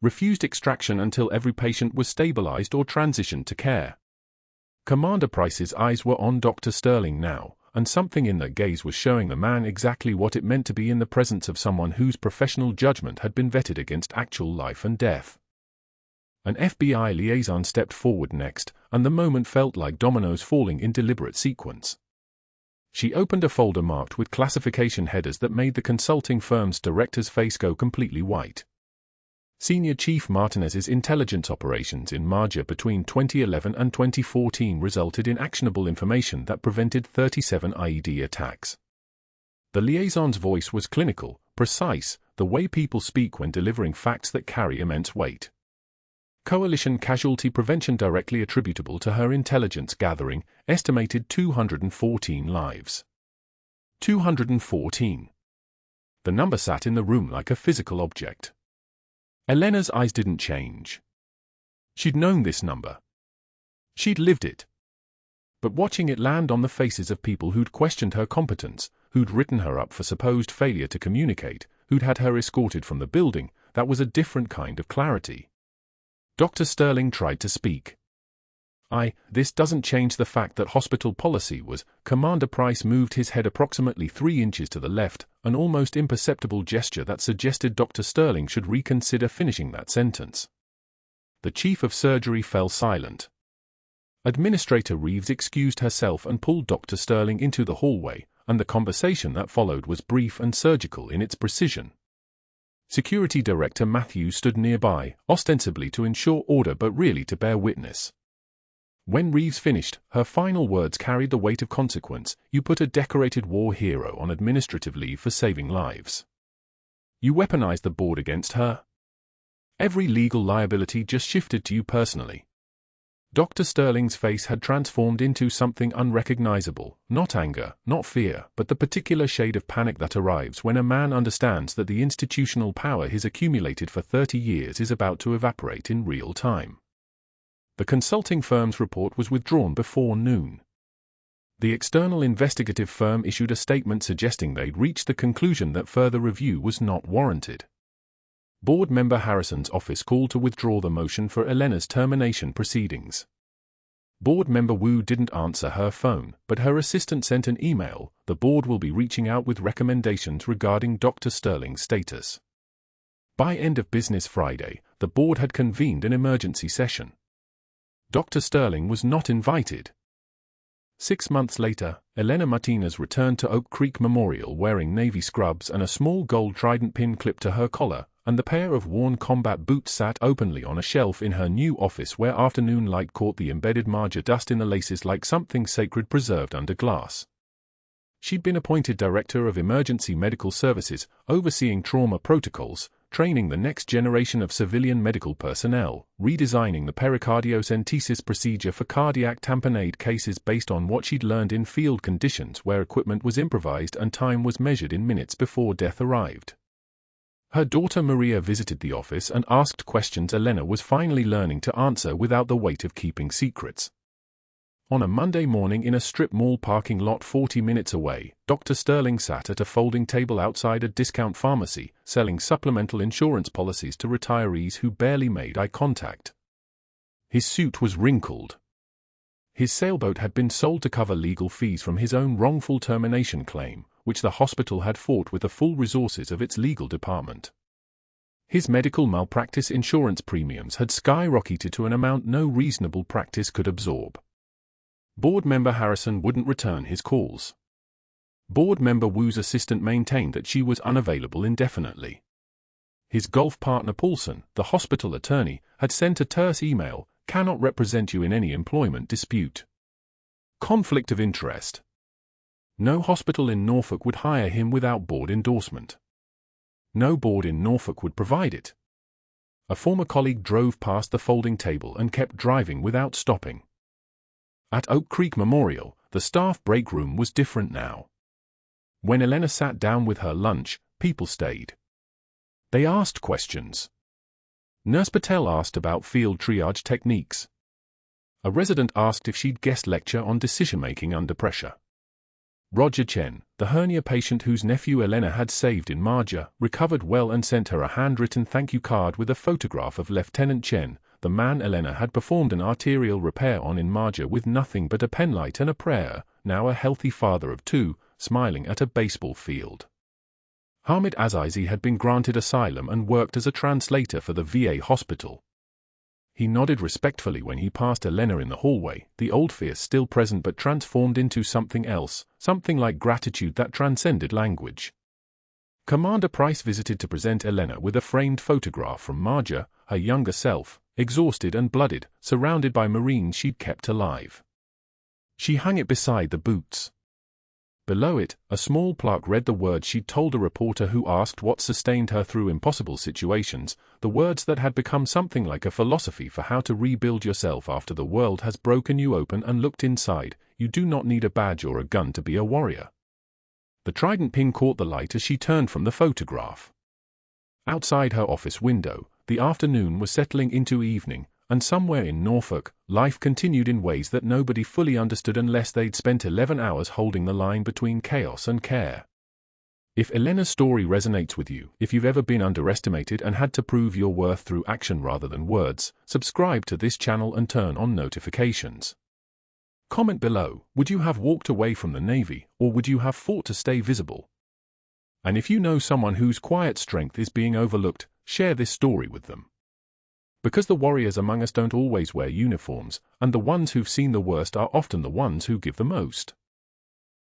Refused extraction until every patient was stabilized or transitioned to care. Commander Price's eyes were on Dr. Sterling now, and something in their gaze was showing the man exactly what it meant to be in the presence of someone whose professional judgment had been vetted against actual life and death. An FBI liaison stepped forward next, and the moment felt like dominoes falling in deliberate sequence. She opened a folder marked with classification headers that made the consulting firm's director's face go completely white. Senior Chief Martinez's intelligence operations in Marjah between 2011 and 2014 resulted in actionable information that prevented 37 IED attacks. The liaison's voice was clinical, precise, the way people speak when delivering facts that carry immense weight. Coalition casualty prevention directly attributable to her intelligence gathering, estimated 214 lives. 214. The number sat in the room like a physical object. Elena's eyes didn't change. She'd known this number. She'd lived it. But watching it land on the faces of people who'd questioned her competence, who'd written her up for supposed failure to communicate, who'd had her escorted from the building, that was a different kind of clarity. Dr. Sterling tried to speak. This doesn't change the fact that hospital policy was. Commander Price moved his head approximately 3 inches to the left, an almost imperceptible gesture that suggested Dr. Sterling should reconsider finishing that sentence. The chief of surgery fell silent. Administrator Reeves excused herself and pulled Dr. Sterling into the hallway, and the conversation that followed was brief and surgical in its precision. Security Director Matthews stood nearby, ostensibly to ensure order but really to bear witness. When Reeves finished, her final words carried the weight of consequence. You put a decorated war hero on administrative leave for saving lives. You weaponized the board against her. Every legal liability just shifted to you personally. Dr. Sterling's face had transformed into something unrecognizable, not anger, not fear, but the particular shade of panic that arrives when a man understands that the institutional power he's accumulated for 30 years is about to evaporate in real time. The consulting firm's report was withdrawn before noon. The external investigative firm issued a statement suggesting they'd reached the conclusion that further review was not warranted. Board member Harrison's office called to withdraw the motion for Elena's termination proceedings. Board member Wu didn't answer her phone, but her assistant sent an email. The board will be reaching out with recommendations regarding Dr. Sterling's status. By end of business Friday, the board had convened an emergency session. Dr. Sterling was not invited. 6 months later, Elena Martinez returned to Oak Creek Memorial wearing navy scrubs and a small gold trident pin clipped to her collar, and the pair of worn combat boots sat openly on a shelf in her new office where afternoon light caught the embedded Marjah dust in the laces like something sacred preserved under glass. She'd been appointed Director of Emergency Medical Services, overseeing trauma protocols, training the next generation of civilian medical personnel, redesigning the pericardiocentesis procedure for cardiac tamponade cases based on what she'd learned in field conditions where equipment was improvised and time was measured in minutes before death arrived. Her daughter Maria visited the office and asked questions Elena was finally learning to answer without the weight of keeping secrets. On a Monday morning in a strip mall parking lot 40 minutes away, Dr. Sterling sat at a folding table outside a discount pharmacy, selling supplemental insurance policies to retirees who barely made eye contact. His suit was wrinkled. His sailboat had been sold to cover legal fees from his own wrongful termination claim, which the hospital had fought with the full resources of its legal department. His medical malpractice insurance premiums had skyrocketed to an amount no reasonable practice could absorb. Board member Harrison wouldn't return his calls. Board member Wu's assistant maintained that she was unavailable indefinitely. His golf partner Paulson, the hospital attorney, had sent a terse email, cannot represent you in any employment dispute. Conflict of interest. No hospital in Norfolk would hire him without board endorsement. No board in Norfolk would provide it. A former colleague drove past the folding table and kept driving without stopping. At Oak Creek Memorial, the staff break room was different now. When Elena sat down with her lunch, people stayed. They asked questions. Nurse Patel asked about field triage techniques. A resident asked if she'd guest lecture on decision-making under pressure. Roger Chen, the hernia patient whose nephew Elena had saved in Marjah, recovered well and sent her a handwritten thank you card with a photograph of Lieutenant Chen, the man Elena had performed an arterial repair on in Marjah with nothing but a penlight and a prayer, now a healthy father of 2, smiling at a baseball field. Hamid Azizi had been granted asylum and worked as a translator for the VA hospital. He nodded respectfully when he passed Elena in the hallway, the old fear still present but transformed into something else, something like gratitude that transcended language. Commander Price visited to present Elena with a framed photograph from Marjah, her younger self, exhausted and blooded, surrounded by Marines she'd kept alive. She hung it beside the boots. Below it, a small plaque read the words she'd told a reporter who asked what sustained her through impossible situations, the words that had become something like a philosophy for how to rebuild yourself after the world has broken you open and looked inside. You do not need a badge or a gun to be a warrior. The trident pin caught the light as she turned from the photograph. Outside her office window, the afternoon was settling into evening, and somewhere in Norfolk, life continued in ways that nobody fully understood unless they'd spent 11 hours holding the line between chaos and care. If Elena's story resonates with you, if you've ever been underestimated and had to prove your worth through action rather than words, subscribe to this channel and turn on notifications. Comment below, would you have walked away from the Navy, or would you have fought to stay visible? And if you know someone whose quiet strength is being overlooked, share this story with them. Because the warriors among us don't always wear uniforms, and the ones who've seen the worst are often the ones who give the most.